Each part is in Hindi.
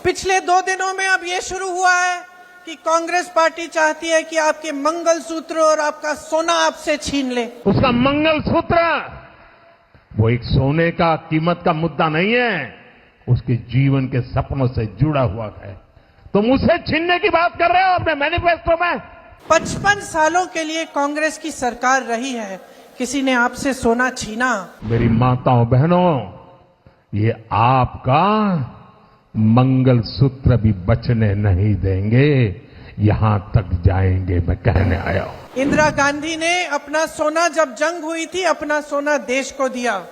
पिछले 2 दिनों में अब ये शुरू हुआ है कि कांग्रेस पार्टी चाहती है कि आपके मंगलसूत्र और आपका सोना आपसे छीन ले। उसका मंगलसूत्र वो एक सोने का कीमत का मुद्दा नहीं है, उसके जीवन के सपनों से जुड़ा हुआ है। तुम उसे छीनने की बात कर रहे हो अपने मैनिफेस्टो में। 55 सालों के लिए कांग्रेस की सरकार रही है, किसी ने आपसे सोना छीना? मेरी माताओं बहनों, ये आपका मंगलसूत्र भी बचने नहीं देंगे, यहां तक जाएंगे, मैं कहने आया हूं। इंदिरा गांधी ने अपना सोना, जब जंग हुई थी, अपना सोना देश को दिया।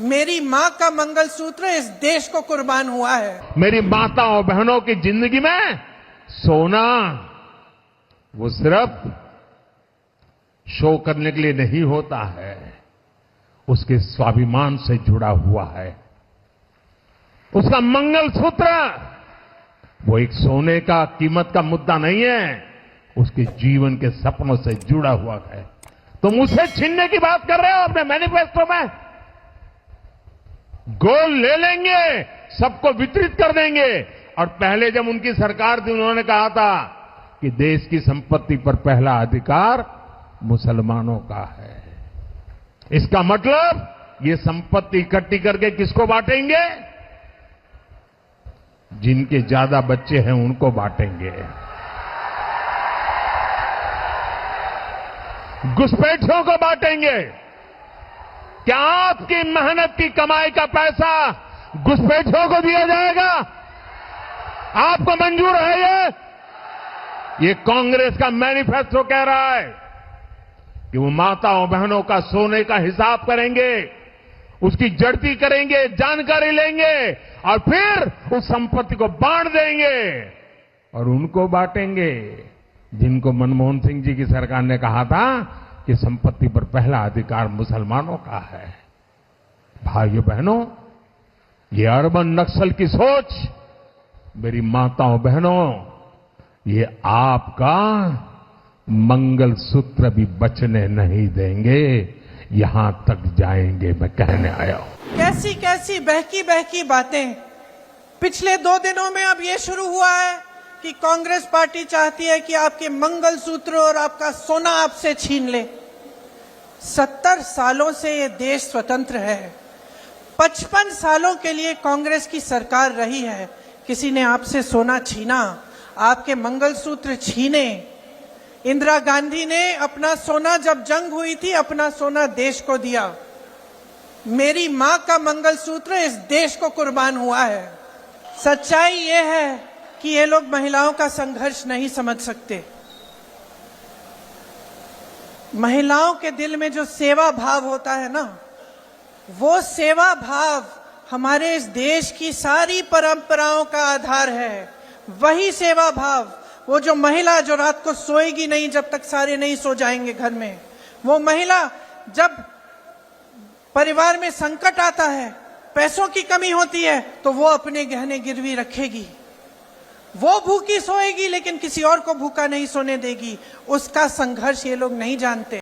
मेरी मां का मंगलसूत्र इस देश को कुर्बान हुआ है। मेरी माताओं बहनों की जिंदगी में सोना वो सिर्फ शो करने के लिए नहीं होता है, उसके स्वाभिमान से जुड़ा हुआ है। उसका मंगलसूत्र वो एक सोने का कीमत का मुद्दा नहीं है, उसके जीवन के सपनों से जुड़ा हुआ है। तुम उसे छीनने की बात कर रहे हो अपने मैनिफेस्टो में। गोल्ड ले लेंगे, सबको वितरित कर देंगे। और पहले जब उनकी सरकार थी, उन्होंने कहा था कि देश की संपत्ति पर पहला अधिकार मुसलमानों का है। इसका मतलब ये संपत्ति इकट्ठी करके किसको बांटेंगे? जिनके ज्यादा बच्चे हैं उनको बांटेंगे। घुसपैठियों को बांटेंगे। क्या आपकी मेहनत की कमाई का पैसा घुसपैठियों को दिया जाएगा? आपको मंजूर है ये कांग्रेस का मैनिफेस्टो कह रहा है कि वो माताओं बहनों का सोने का हिसाब करेंगे, उसकी जड़ती करेंगे, जानकारी लेंगे और फिर उस संपत्ति को बांट देंगे। और उनको बांटेंगे जिनको मनमोहन सिंह जी की सरकार ने कहा था कि संपत्ति पर पहला अधिकार मुसलमानों का है। भाइयों बहनों, ये अर्बन नक्सल की सोच, मेरी माताओं बहनों, ये आपका मंगलसूत्र भी बचने नहीं देंगे, यहां तक जाएंगे, मैं कहने आया हूं। कैसी कैसी बहकी बहकी बातें। पिछले 2 दिनों में अब ये शुरू हुआ है कि कांग्रेस पार्टी चाहती है कि आपके मंगलसूत्र और आपका सोना आपसे छीन ले। 70 सालों से ये देश स्वतंत्र है। 55 सालों के लिए कांग्रेस की सरकार रही है, किसी ने आपसे सोना छीना? आपके मंगलसूत्र छीने? इंदिरा गांधी ने अपना सोना, जब जंग हुई थी, अपना सोना देश को दिया। मेरी मां का मंगलसूत्र इस देश को कुर्बान हुआ है। सच्चाई ये है कि ये लोग महिलाओं का संघर्ष नहीं समझ सकते। महिलाओं के दिल में जो सेवा भाव होता है ना, वो सेवा भाव हमारे इस देश की सारी परंपराओं का आधार है। वही सेवा भाव, वो जो महिला जो रात को सोएगी नहीं जब तक सारे नहीं सो जाएंगे घर में, वो महिला जब परिवार में संकट आता है, पैसों की कमी होती है, तो वो अपने गहने गिरवी रखेगी। वो भूखी सोएगी लेकिन किसी और को भूखा नहीं सोने देगी। उसका संघर्ष ये लोग नहीं जानते।